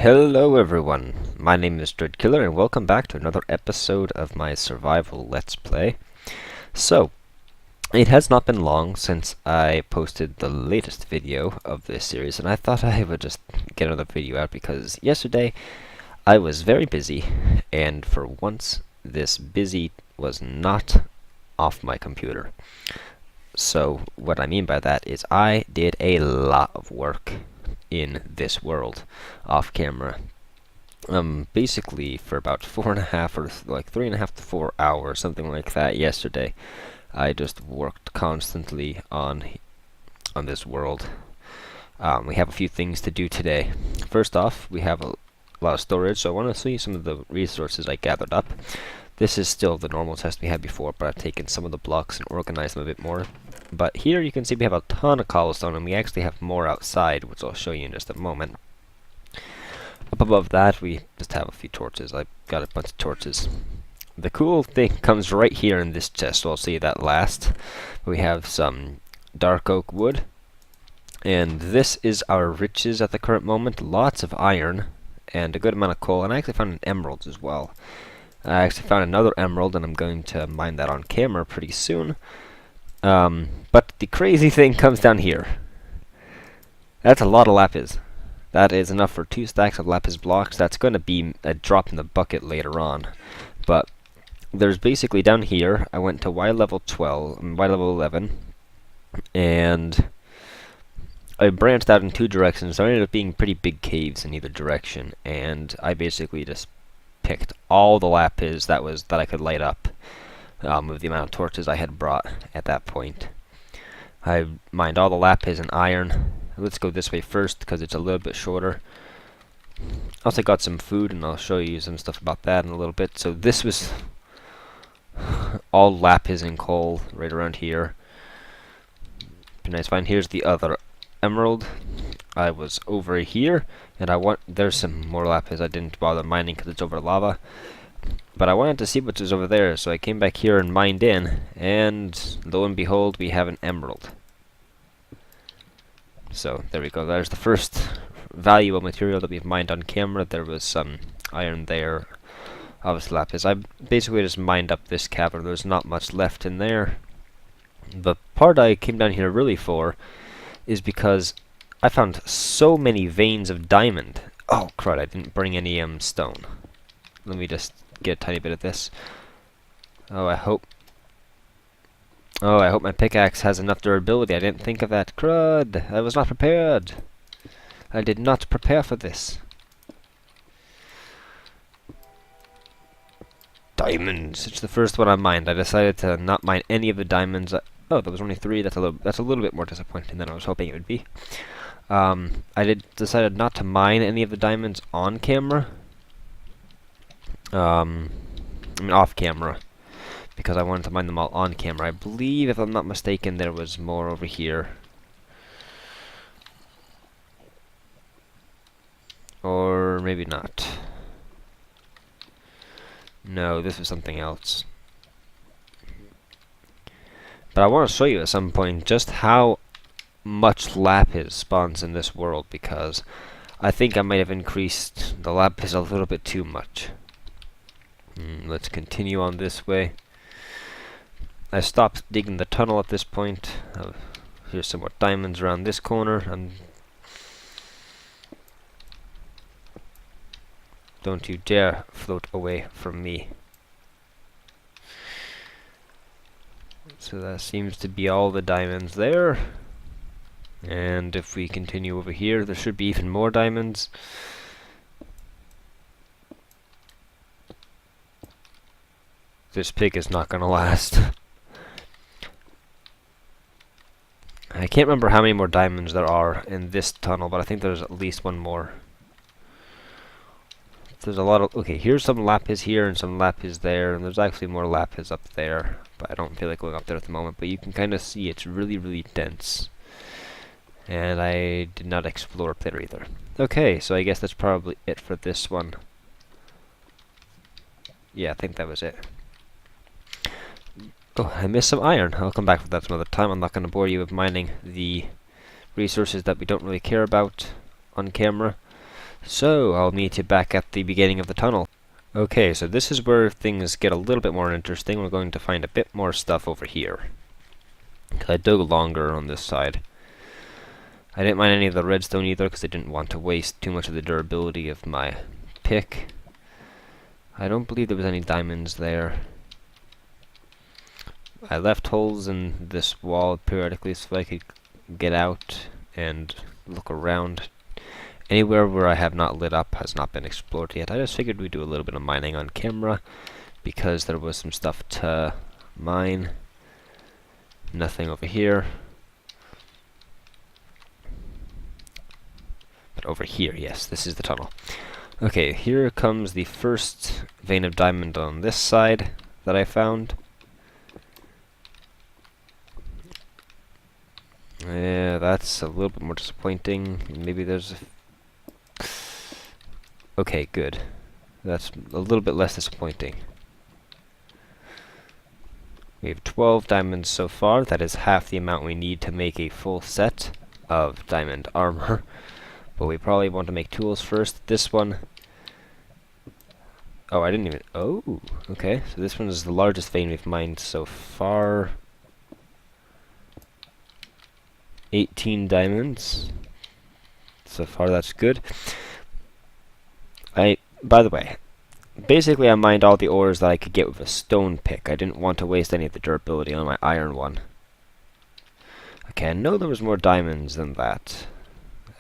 Hello everyone, my name is DreadKyller and welcome back to another episode of my survival let's play. So, it has not been long since I posted the latest video of this series, and I thought I would just get another video out because yesterday I was very busy, and for once this busy was not off my computer. So what I mean by that is I did a lot of work in this world off camera. Basically for about 4.5 or like 3.5 to 4 hours, something like that yesterday. I just worked constantly on this world. We have a few things to do today. First off, we have a lot of storage, so I want to show you some of the resources I gathered up. This is still the normal test we had before, but I've taken some of the blocks and organized them a bit more. But here you can see we have a ton of cobblestone, and we actually have more outside, which I'll show you in just a moment. Up above that, we just have a few torches. I've got a bunch of torches. The cool thing comes right here in this chest, so I'll see that last. We have some dark oak wood, and this is our riches at the current moment. Lots of iron, and a good amount of coal, and I actually found an emerald as well. I actually found another emerald, and I'm going to mine that on camera pretty soon. But the crazy thing comes down here. That's a lot of lapis. That is enough for 2 stacks of lapis blocks. That's going to be a drop in the bucket later on. But there's basically down here, I went to Y level 11, and I branched out in 2 directions. So I ended up being pretty big caves in either direction, and I basically just picked all the lapis that I could light up with the amount of torches I had brought at that point. I mined all the lapis and iron. Let's go this way first because it's a little bit shorter. Also got some food, and I'll show you some stuff about that in a little bit. So this was all lapis and coal right around here. Be nice find. Here's the other emerald. I was over here, and there's some more lapis. I didn't bother mining because it's over lava, but I wanted to see what was over there, so I came back here and mined in, and lo and behold, we have an emerald. So there we go. There's the first valuable material that we've mined on camera. There was some iron there, obviously lapis. I basically just mined up this cavern. There's not much left in there. The part I came down here really for is because I found so many veins of diamond. Oh crud, I didn't bring any stone. Let me just get a tiny bit of this. Oh, I hope my pickaxe has enough durability. I didn't think of that. Crud, I was not prepared. I did not prepare for this. Diamonds. It's the first one I mined. I decided to not mine any of the diamonds. Oh, there was only 3. That's a little bit more disappointing than I was hoping it would be. I decided not to mine any of the diamonds on camera. I mean off camera, because I wanted to mine them all on camera. I believe, if I'm not mistaken, there was more over here. Or maybe not. No, this is something else. But I want to show you at some point just how much lapis spawns in this world, because I think I might have increased the lapis a little bit too much. Let's continue on this way. I stopped digging the tunnel at this point. Here's some more diamonds around this corner. Don't you dare float away from me. So that seems to be all the diamonds there. And if we continue over here, there should be even more diamonds. This pig is not gonna last. I can't remember how many more diamonds there are in this tunnel, but I think there's at least one more. There's a lot of... Okay, here's some lapis here and some lapis there, and there's actually more lapis up there, but I don't feel like going up there at the moment. But you can kind of see it's really, really dense. And I did not explore up there either. Okay, so I guess that's probably it for this one. Yeah, I think that was it. Oh, I missed some iron. I'll come back for that some other time. I'm not going to bore you with mining the resources that we don't really care about on camera. So, I'll meet you back at the beginning of the tunnel. Okay, so this is where things get a little bit more interesting. We're going to find a bit more stuff over here. I dug longer on this side. I didn't mind any of the redstone either, because I didn't want to waste too much of the durability of my pick. I don't believe there was any diamonds there. I left holes in this wall periodically so I could get out and look around. Anywhere where I have not lit up has not been explored yet. I just figured we'd do a little bit of mining on camera because there was some stuff to mine. Nothing over here. But over here, yes, this is the tunnel. Okay, here comes the first vein of diamond on this side that I found. Yeah, that's a little bit more disappointing. Maybe there's okay, good. That's a little bit less disappointing. We have 12 diamonds so far. That is half the amount we need to make a full set of diamond armor. But we probably want to make tools first. This one... Oh, I didn't even... Oh, okay. So this one is the largest vein we've mined so far. 18 diamonds. So far, that's good. By the way, basically I mined all the ores that I could get with a stone pick. I didn't want to waste any of the durability on my iron one. Okay, I know there was more diamonds than that.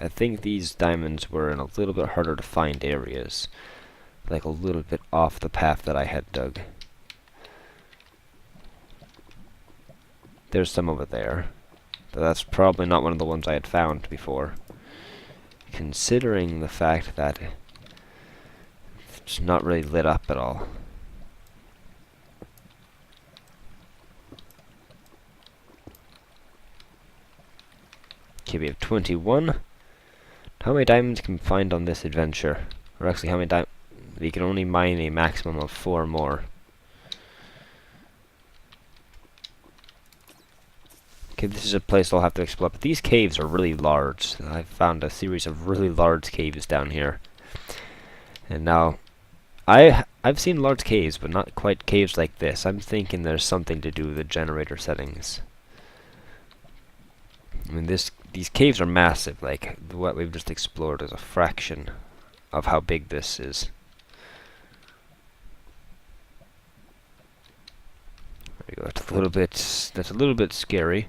I think these diamonds were in a little bit harder to find areas. Like a little bit off the path that I had dug. There's some over there. But that's probably not one of the ones I had found before. Considering the fact that it's not really lit up at all. Okay, we have 21. How many diamonds can we find on this adventure? Or actually, how many diamonds? We can only mine a maximum of 4 more. Okay, this is a place I'll have to explore. But these caves are really large. I've found a series of really large caves down here. And now, I've seen large caves, but not quite caves like this. I'm thinking there's something to do with the generator settings. I mean, these caves are massive. Like, what we've just explored is a fraction of how big this is. There we go. That's a little bit scary.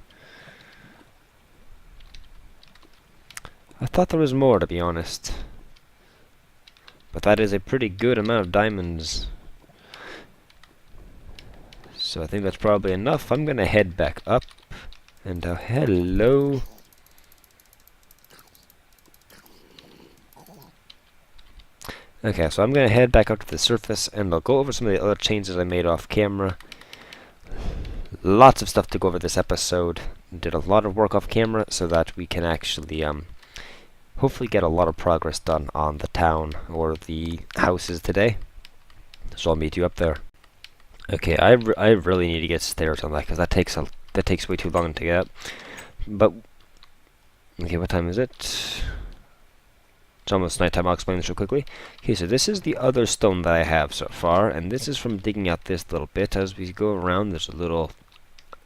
I thought there was more, to be honest. But that is a pretty good amount of diamonds. So I think that's probably enough. I'm gonna head back up. And hello. Okay, so I'm gonna head back up to the surface and I'll go over some of the other changes I made off camera. Lots of stuff to go over this episode. Did a lot of work off camera so that we can actually hopefully get a lot of progress done on the town or the houses today. So I'll meet you up there. Okay, I really need to get stairs on that because that takes way too long to get up. But okay, what time is it? It's almost nighttime. I'll explain this real quickly. Okay, so this is the other stone that I have so far, and this is from digging out this little bit. As we go around, there's a little,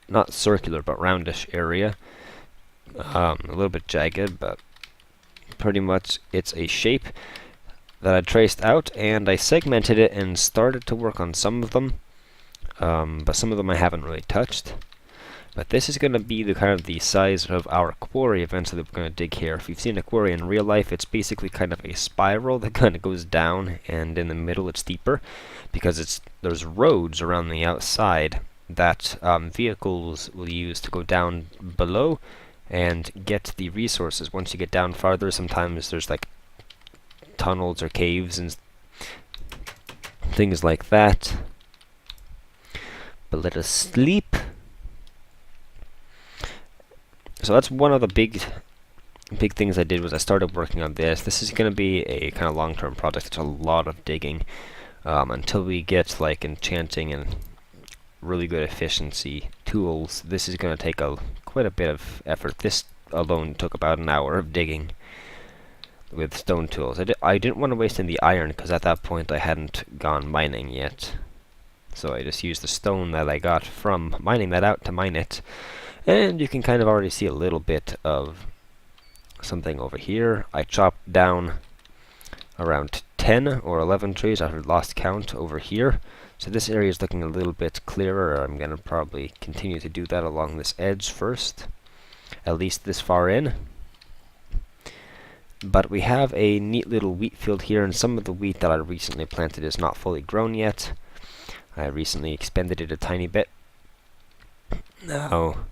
not circular, but roundish area. A little bit jagged, but pretty much it's a shape that I traced out, and I segmented it and started to work on some of them. But some of them I haven't really touched. But this is going to be the kind of the size of our quarry eventually we're going to dig here. If you've seen a quarry in real life, it's basically kind of a spiral that kind of goes down, and in the middle it's deeper because there's roads around the outside that vehicles will use to go down below and get the resources. Once you get down farther, sometimes there's like tunnels or caves and things like that. But let us sleep. So that's one of the big things I did was I started working on this. This is going to be a kind of long-term project. It's a lot of digging until we get like enchanting and really good efficiency tools. This is going to take quite a bit of effort. This alone took about an hour of digging. with stone tools. I didn't want to waste any iron because at that point I hadn't gone mining yet. So I just used the stone that I got from mining that out to mine it. And you can kind of already see a little bit of something over here. I chopped down around 10 or 11 trees. I've lost count over here. So this area is looking a little bit clearer. I'm going to probably continue to do that along this edge first, at least this far in. But we have a neat little wheat field here, and some of the wheat that I recently planted is not fully grown yet. I recently expanded it a tiny bit. Now,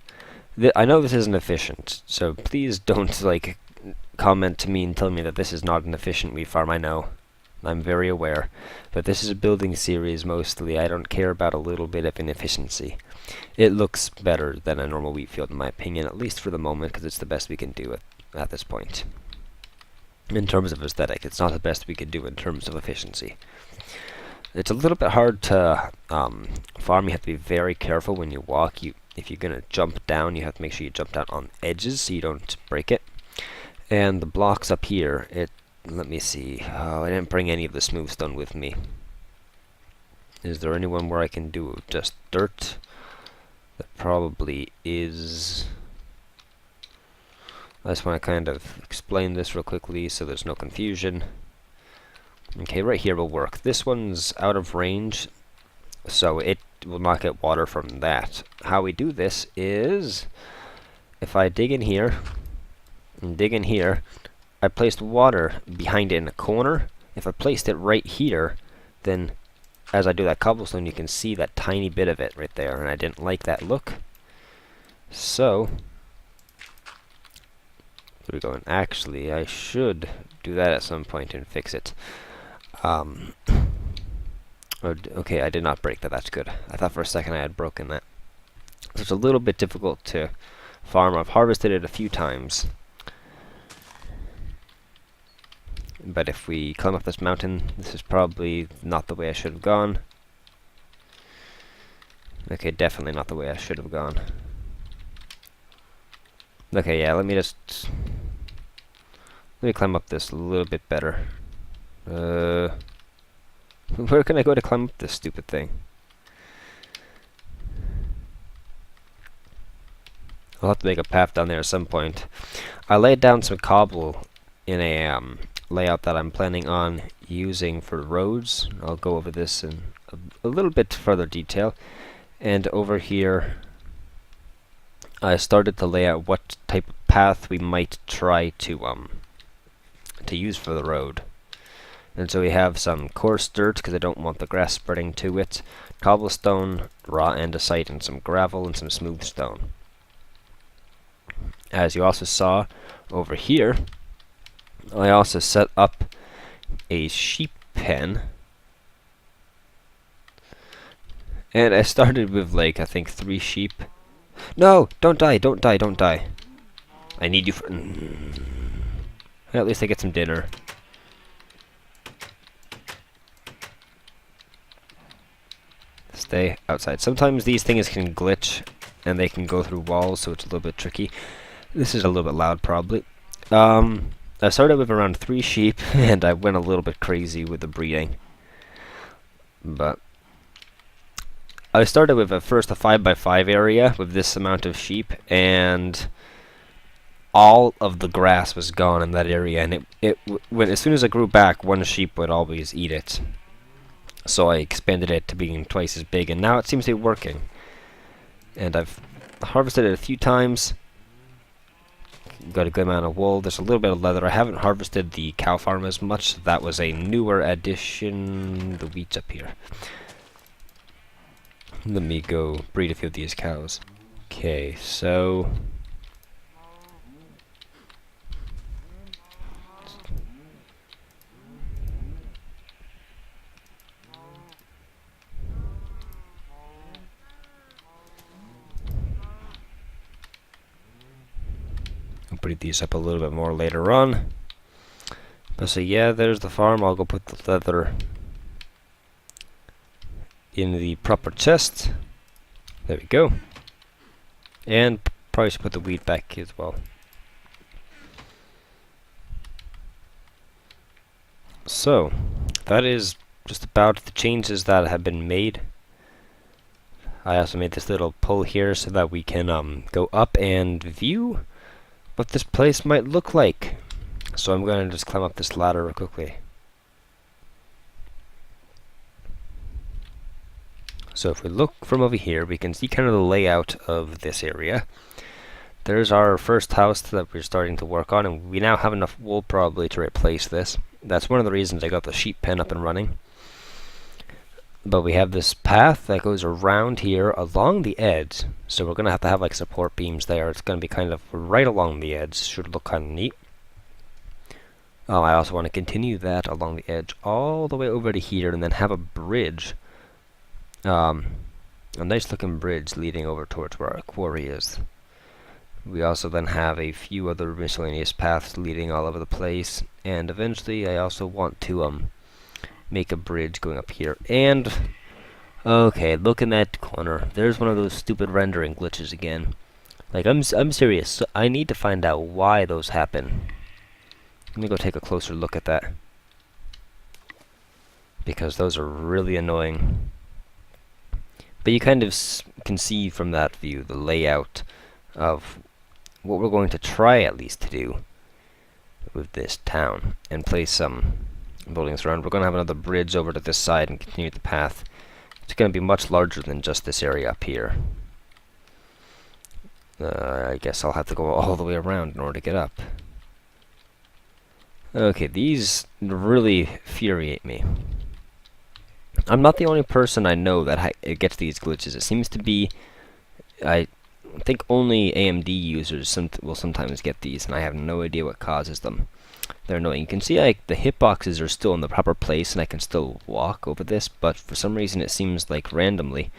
I know this isn't efficient, so please don't like comment to me and tell me that this is not an efficient wheat farm. I know. I'm very aware. But this is a building series mostly. I don't care about a little bit of inefficiency. It looks better than a normal wheat field in my opinion, at least for the moment, because it's the best we can do at this point. In terms of aesthetic, it's not the best we could do in terms of efficiency. It's a little bit hard to farm. You have to be very careful when you walk. If you're going to jump down, you have to make sure you jump down on edges so you don't break it. And the blocks up here, let me see. Oh, I didn't bring any of the smooth stone with me. Is there anyone where I can do just dirt? That probably is. I just want to kind of explain this real quickly so there's no confusion. Okay, right here will work. This one's out of range, so it will not get water from that. How we do this is, if I dig in here, and dig in here, I placed water behind it in a corner. If I placed it right here, then as I do that cobblestone, you can see that tiny bit of it right there, and I didn't like that look. So, there we go, and actually, I should do that at some point and fix it. Okay, I did not break that, that's good. I thought for a second I had broken that. So it's a little bit difficult to farm. I've harvested it a few times. But if we climb up this mountain, this is probably not the way I should have gone. Okay, definitely not the way I should have gone. Okay, yeah, let me climb up this a little bit better. Where can I go to climb up this stupid thing? I'll have to make a path down there at some point. I laid down some cobble in a layout that I'm planning on using for roads. I'll go over this in a little bit further detail. And over here, I started to lay out what type of path we might try to use for the road. And so we have some coarse dirt, because I don't want the grass spreading to it, cobblestone, raw andesite, and some gravel, and some smooth stone. As you also saw over here, I also set up a sheep pen. And I started with, like, I think 3 sheep. No! Don't die! Don't die! Don't die! I need you for... At least I get some dinner. Stay outside. Sometimes these things can glitch, and they can go through walls, so it's a little bit tricky. This is a little bit loud, probably. I started with around 3 sheep, and I went a little bit crazy with the breeding. But I started with first a 5x5 area with this amount of sheep, and all of the grass was gone in that area, and as soon as I grew back, 1 sheep would always eat it. So I expanded it to being twice as big, and now it seems to be working. And I've harvested it a few times. Got a good amount of wool. There's a little bit of leather. I haven't harvested the cow farm as much. That was a newer addition. The wheat's up here. Let me go breed a few of these cows. Okay, so... I'll breed these up a little bit more later on. But so yeah, there's the farm. I'll go put the leather in the proper chest. There we go. And probably should put the wheat back as well. So, that is just about the changes that have been made. I also made this little pull here so that we can go up and view what this place might look like. So I'm going to just climb up this ladder real quickly. So if we look from over here, we can see kind of the layout of this area. There's our first house that we're starting to work on, and we now have enough wool probably to replace this. That's one of the reasons I got the sheep pen up and running. But we have this path that goes around here along the edge, so we're going to have like support beams there. It's going to be kind of right along the edge. Should look kind of neat. I also want to continue that along the edge all the way over to here, and then have a bridge. A nice looking bridge leading over towards where our quarry is. We also then have a few other miscellaneous paths leading all over the place, and eventually I also want to make a bridge going up here. And okay, look in that corner. There's one of those stupid rendering glitches again. Like I'm serious. So I need to find out why those happen. Let me go take a closer look at that, because those are really annoying. But you kind of can see from that view the layout of what we're going to try at least to do with this town, and place some buildings around. We're going to have another bridge over to this side and continue the path. It's going to be much larger than just this area up here. I guess I'll have to go all the way around in order to get up. Okay, these really infuriate me. I'm not the only person I know that gets these glitches. It seems to be, I think only AMD users will sometimes get these, and I have no idea what causes them. They're annoying. You can see the hitboxes are still in the proper place, and I can still walk over this, but for some reason it seems like randomly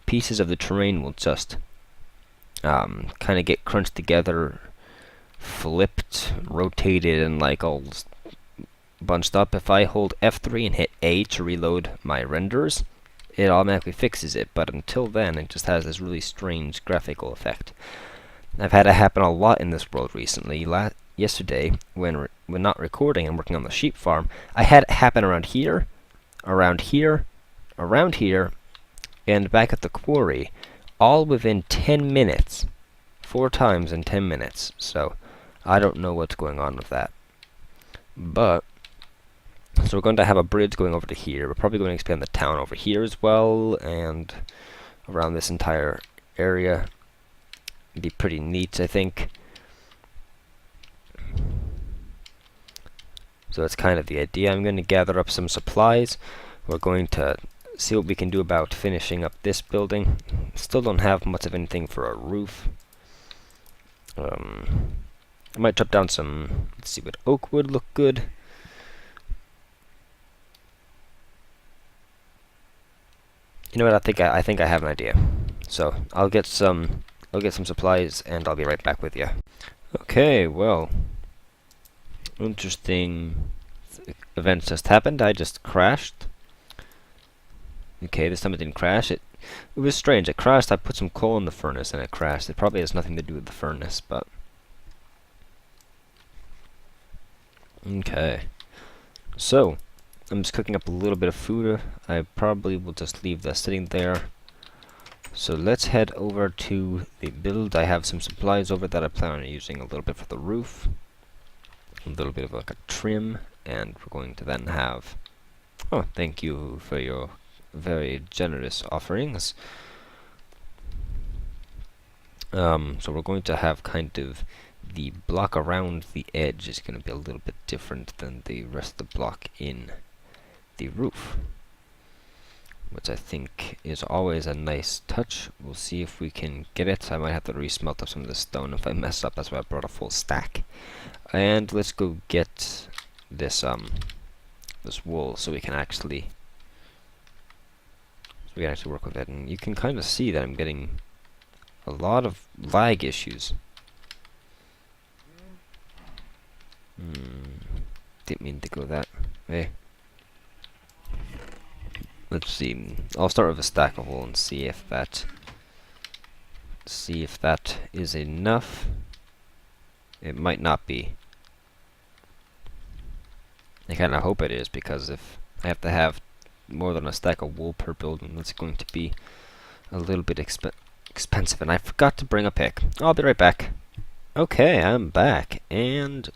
pieces of the terrain will just kind of get crunched together, flipped, rotated, and like all bunched up. If I hold F3 and hit A to reload my renders, it automatically fixes it, but until then it just has this really strange graphical effect. I've had it happen a lot in this world recently. Yesterday, when not recording and working on the sheep farm, I had it happen around here, around here, around here, and back at the quarry, all within 10 minutes. 4 times in 10 minutes, so I don't know what's going on with that. But so we're going to have a bridge going over to here. We're probably going to expand the town over here as well, and around this entire area. It'd be pretty neat, I think. So that's kind of the idea. I'm going to gather up some supplies. We're going to see what we can do about finishing up this building. Still don't have much of anything for a roof. I might chop down some, let's see, would oak wood look good? You know what, I think I have an idea. So I'll get some supplies and I'll be right back with you. Okay, well, interesting events just happened. I just crashed. Okay, this time it didn't crash. It was strange. It crashed. I put some coal in the furnace and it crashed. It probably has nothing to do with the furnace, but okay. So I'm just cooking up a little bit of food. I probably will just leave that sitting there. So let's head over to the build. I have some supplies over that I plan on using a little bit for the roof, a little bit of like a trim, and we're going to then have, oh, thank you for your very generous offerings. So we're going to have kind of the block around the edge is going to be a little bit different than the rest of the block in the roof, which I think is always a nice touch. We'll see if we can get it. I might have to re-smelt up some of the stone if I mess up. That's why I brought a full stack. And let's go get this this wool so we can actually work with it. And you can kind of see that I'm getting a lot of lag issues. Didn't mean to go that way. Let's see. I'll start with a stack of wool and see if that is enough. It might not be. I kind of hope it is, because if I have to have more than a stack of wool per building, that's going to be a little bit expensive. And I forgot to bring a pick. I'll be right back. Okay, I'm back, and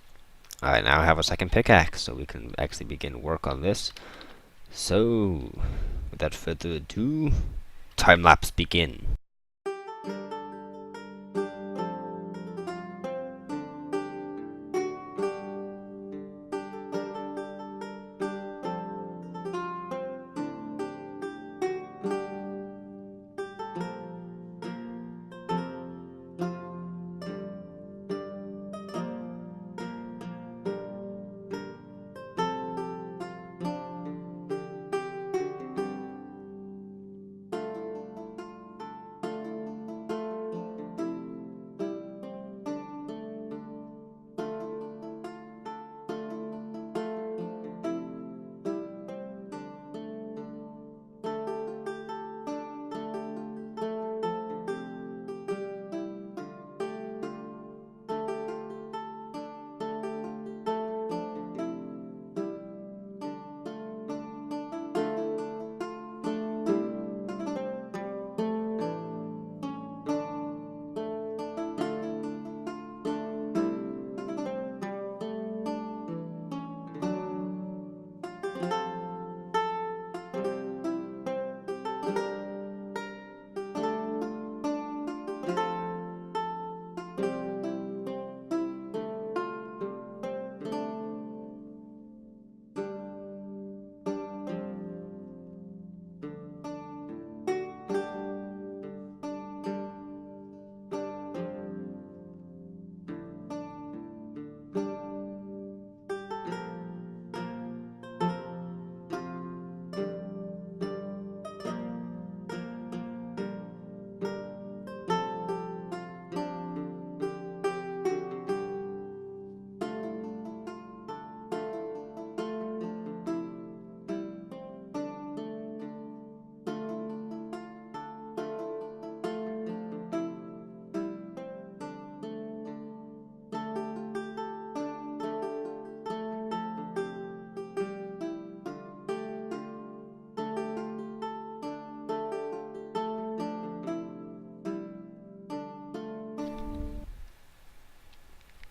I now have a second pickaxe, so we can actually begin work on this. So, without further ado, time-lapse begin.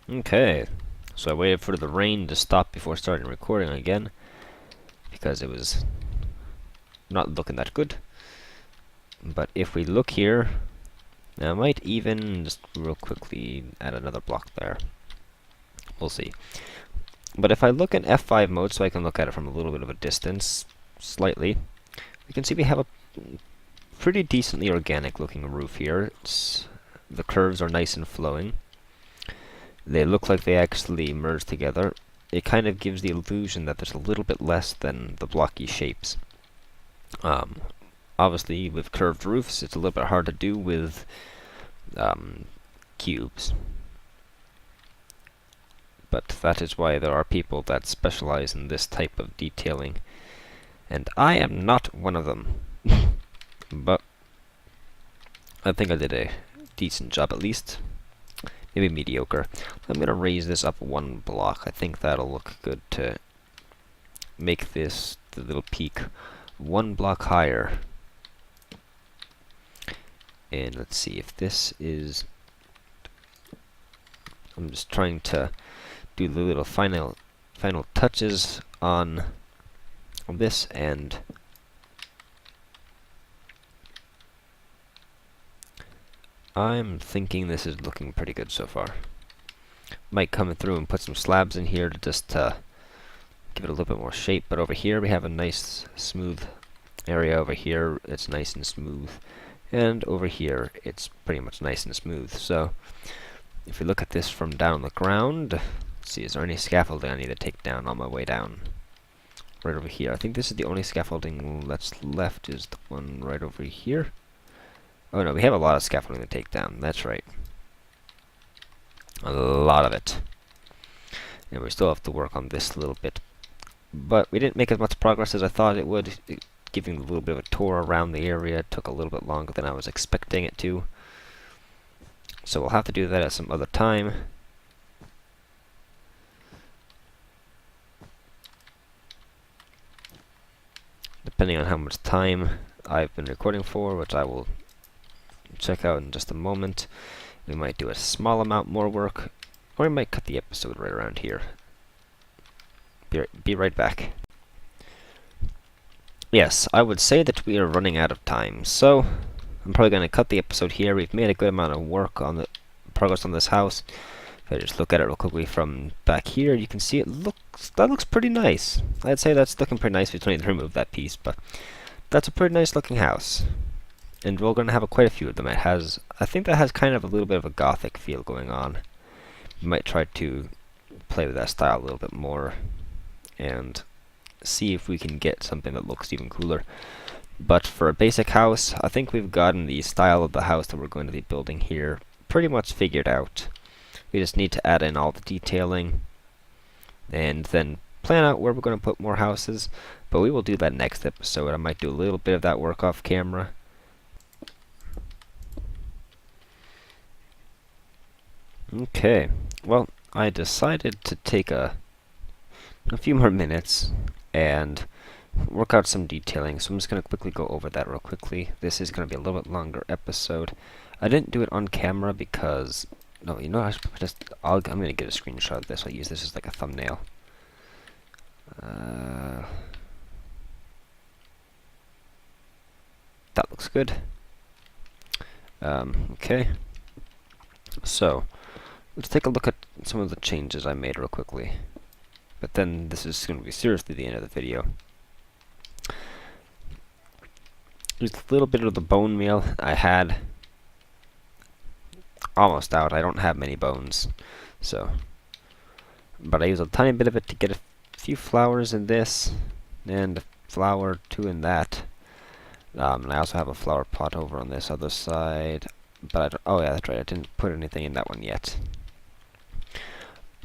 Okay, so I waited for the rain to stop before starting recording again, because it was not looking that good. But if we look here, now I might even just real quickly add another block there. We'll see. But if I look in F5 mode, so I can look at it from a little bit of a distance, slightly, we can see we have a pretty decently organic looking roof here. The curves are nice and flowing. They look like they actually merge together. It kind of gives the illusion that there's a little bit less than the blocky shapes. Obviously, with curved roofs, it's a little bit hard to do with cubes. But that is why there are people that specialize in this type of detailing. And I am not one of them. But I think I did a decent job at least. Maybe mediocre. I'm going to raise this up one block. I think that'll look good to make this, the little peak, one block higher. And let's see if this is... I'm just trying to do the little final touches on this, and I'm thinking this is looking pretty good so far. Might come through and put some slabs in here to just give it a little bit more shape, but over here we have a nice smooth area. Over here it's nice and smooth, and over here it's pretty much nice and smooth. So if we look at this from down on the ground, let's see, is there any scaffolding I need to take down on my way down? Right over here. I think this is the only scaffolding that's left, is the one right over here. Oh no, we have a lot of scaffolding to take down, that's right. A lot of it. And we still have to work on this a little bit. But we didn't make as much progress as I thought it would. Giving a little bit of a tour around the area took a little bit longer than I was expecting it to. So we'll have to do that at some other time. depending on how much time I've been recording for, which I will check out in just a moment. We might do a small amount more work, or we might cut the episode right around here. Be right back. Yes, I would say that we are running out of time, so I'm probably going to cut the episode here. We've made a good amount of work on the progress on this house. If I just look at it real quickly from back here, you can see that looks pretty nice. I'd say that's looking pretty nice. We just need to remove that piece, but that's a pretty nice looking house. And we're going to have quite a few of them. I think that has kind of a little bit of a gothic feel going on. We might try to play with that style a little bit more and see if we can get something that looks even cooler. But for a basic house, I think we've gotten the style of the house that we're going to be building here pretty much figured out. We just need to add in all the detailing and then plan out where we're going to put more houses, but we will do that next episode. I might do a little bit of that work off camera. Okay, well, I decided to take a few more minutes and work out some detailing, so I'm just going to quickly go over that real quickly. This is going to be a little bit longer episode. I didn't do it on camera because, no, you know, I'm going to get a screenshot of this. I'll use this as like a thumbnail. That looks good. Okay, so let's take a look at some of the changes I made real quickly. But then this is going to be seriously the end of the video. Just a little bit of the bone meal I had almost out. I don't have many bones, so, but I use a tiny bit of it to get a few flowers in this, and a flower or two in that. And I also have a flower pot over on this other side, but oh yeah, that's right, I didn't put anything in that one yet.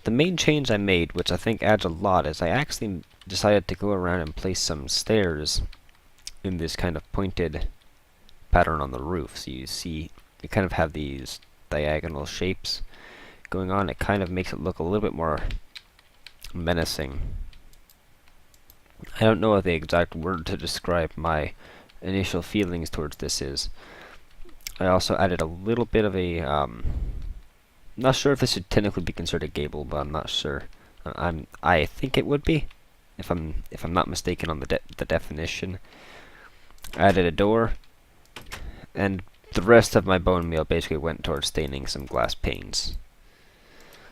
The main change I made, which I think adds a lot, is I actually decided to go around and place some stairs in this kind of pointed pattern on the roof. So you see, you kind of have these diagonal shapes going on. It kind of makes it look a little bit more menacing. I don't know what the exact word to describe my initial feelings towards this is. I also added a little bit of a not sure if this should technically be considered a gable, but I'm not sure. I think it would be, if I'm not mistaken on the definition. I added a door, and the rest of my bone meal basically went towards staining some glass panes.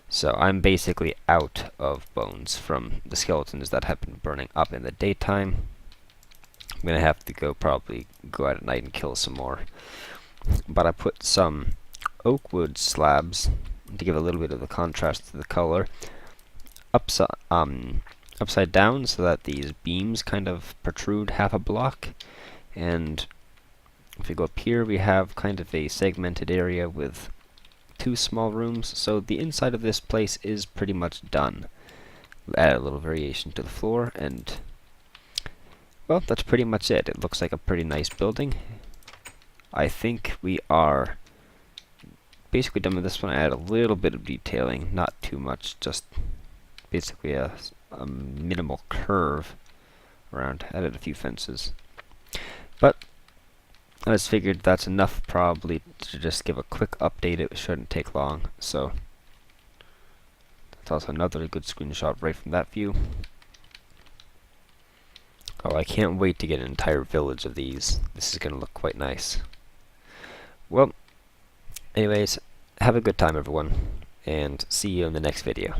So I'm basically out of bones from the skeletons that have been burning up in the daytime. I'm gonna have to probably go out at night and kill some more. But I put some oak wood slabs to give a little bit of the contrast to the color upside down, so that these beams kind of protrude half a block. And if we go up here, we have kind of a segmented area with two small rooms. So the inside of this place is pretty much done. Add a little variation to the floor, and well, that's pretty much it. It looks like a pretty nice building. I think we are basically done with this one. I add a little bit of detailing, not too much, just basically a minimal curve around. Added a few fences. But I just figured that's enough probably to just give a quick update. It shouldn't take long. So that's also another good screenshot right from that view. Oh, I can't wait to get an entire village of these. This is going to look quite nice. Well, anyways, have a good time everyone, and see you in the next video.